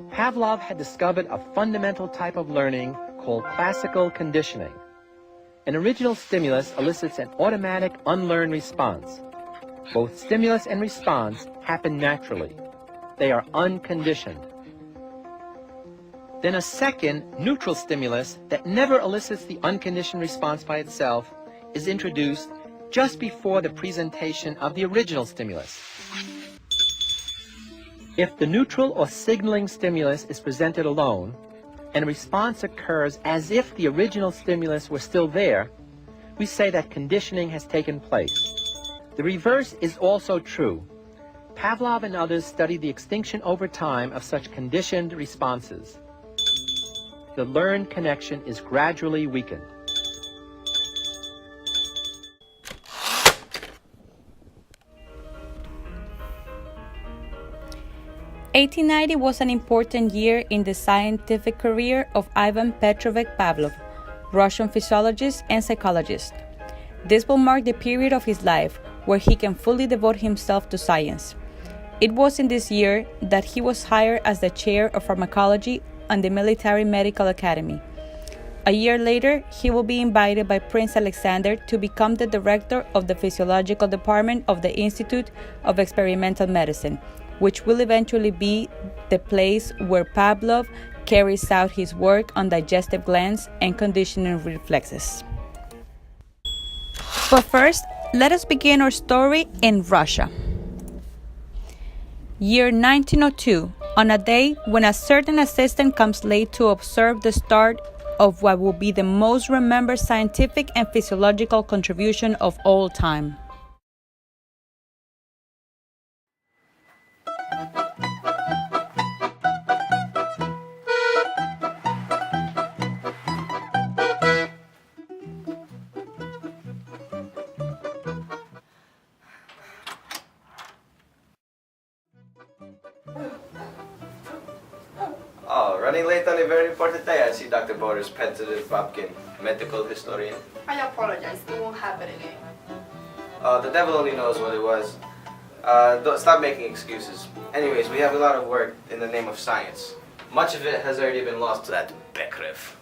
Pavlov had discovered a fundamental type of learning called classical conditioning. An original stimulus elicits an automatic unlearned response. Both stimulus and response happen naturally. They are unconditioned. Then a second, neutral stimulus that never elicits the unconditioned response by itself is introduced just before the presentation of the original stimulus. If the neutral or signaling stimulus is presented alone, and a response occurs as if the original stimulus were still there, we say that conditioning has taken place. The reverse is also true. Pavlov and others studied the extinction over time of such conditioned responses. The learned connection is gradually weakened. '80 was an important year in the scientific career of Ivan Petrovich Pavlov, Russian physiologist and psychologist. This will mark the period of his life where he can fully devote himself to science. It was in this year that he was hired as the chair of pharmacology on the Military Medical Academy. A year later, he will be invited by Prince Alexander to become the director of the physiological department of the Institute of Experimental Medicine, which will eventually be the place where Pavlov carries out his work on digestive glands and conditioning reflexes. But first, let us begin our story in Russia. Year 1902, on a day when a certain assistant comes late to observe the start of what will be the most remembered scientific and physiological contribution of all time. Oh, running late on a very important day. I see Dr. Boris Babkin, medical historian. I apologize, it won't happen again. The devil only knows what it was. Stop making excuses. Anyways, we have a lot of work in the name of science. Much of it has already been lost to that Bekrev.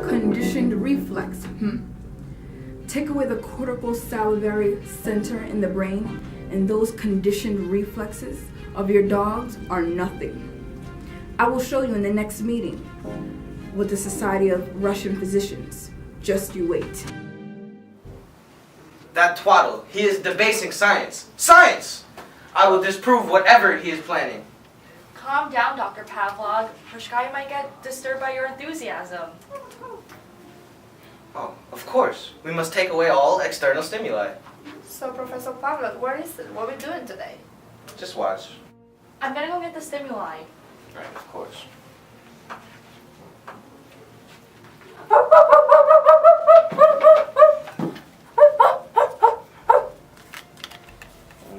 Conditioned reflex. Take away the cortical salivary center in the brain, and those conditioned reflexes of your dogs are nothing. I will show you in the next meeting with the Society of Russian Physicians. Just you wait. That twaddle, he is debasing science. Science! I will disprove whatever he is planning. Calm down, Dr. Pavlov. Prashkaya might get disturbed by your enthusiasm. Oh, of course. We must take away all external stimuli. So, Professor Pavlov, where is it? What are we doing today? Just watch. I'm gonna go get the stimuli. Right, of course.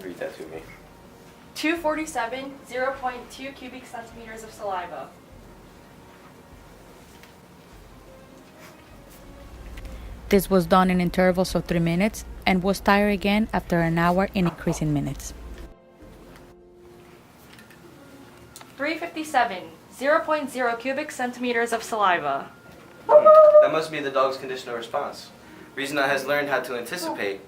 Read that to me. 247, 0.2 cubic centimeters of saliva. This was done in intervals of 3 minutes and was tired again after an hour in increasing minutes. 357, 0.0 cubic centimeters of saliva. That must be the dog's conditional response. Rizna has learned how to anticipate,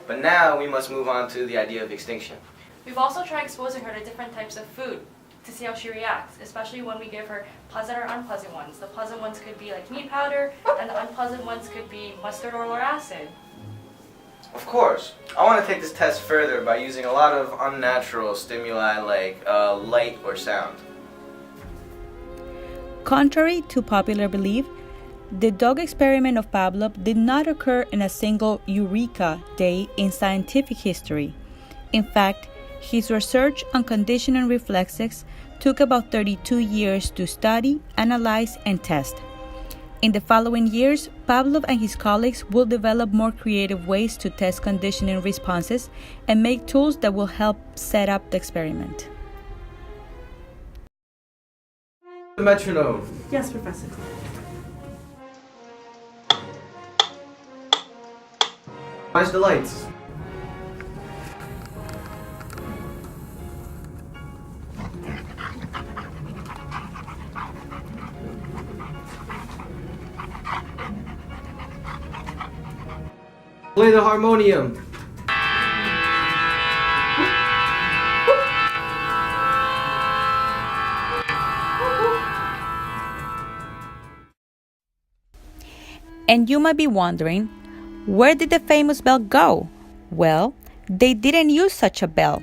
but now we must move on to the idea of extinction. We've also tried exposing her to different types of food to see how she reacts, especially when we give her pleasant or unpleasant ones. The pleasant ones could be like meat powder, and the unpleasant ones could be mustard or lauric acid. Of course. I want to take this test further by using a lot of unnatural stimuli like light or sound. Contrary to popular belief, the dog experiment of Pavlov did not occur in a single Eureka day in scientific history. In fact, his research on conditioning reflexes took about 32 years to study, analyze, and test. In the following years, Pavlov and his colleagues will develop more creative ways to test conditioning responses and make tools that will help set up the experiment. The metronome. Yes, Professor. Where's the lights? Play the harmonium. And you might be wondering, where did the famous bell go? Well, they didn't use such a bell.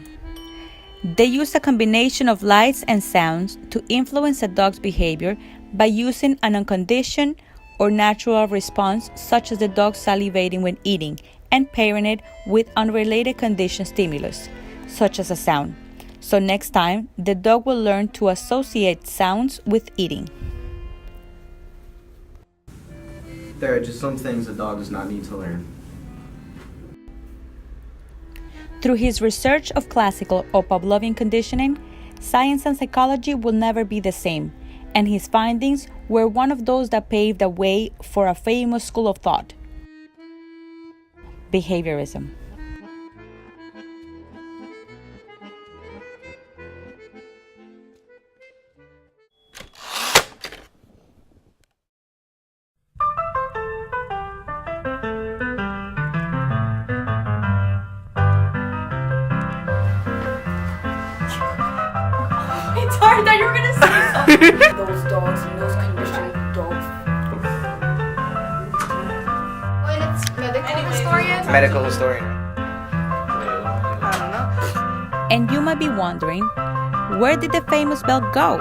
They used a combination of lights and sounds to influence a dog's behavior by using an unconditioned or natural response, such as the dog salivating when eating, and pairing it with unrelated conditioned stimulus, such as a sound. So next time, the dog will learn to associate sounds with eating. There are just some things a dog does not need to learn. Through his research of classical or Pavlovian conditioning, science and psychology will never be the same, and his findings were one of those that paved the way for a famous school of thought, behaviorism. It's hard that you were gonna say something. Those dogs and those conditioned dogs. When it's medical historian. Medical historian. I don't know. And you might be wondering, where did the famous bell go?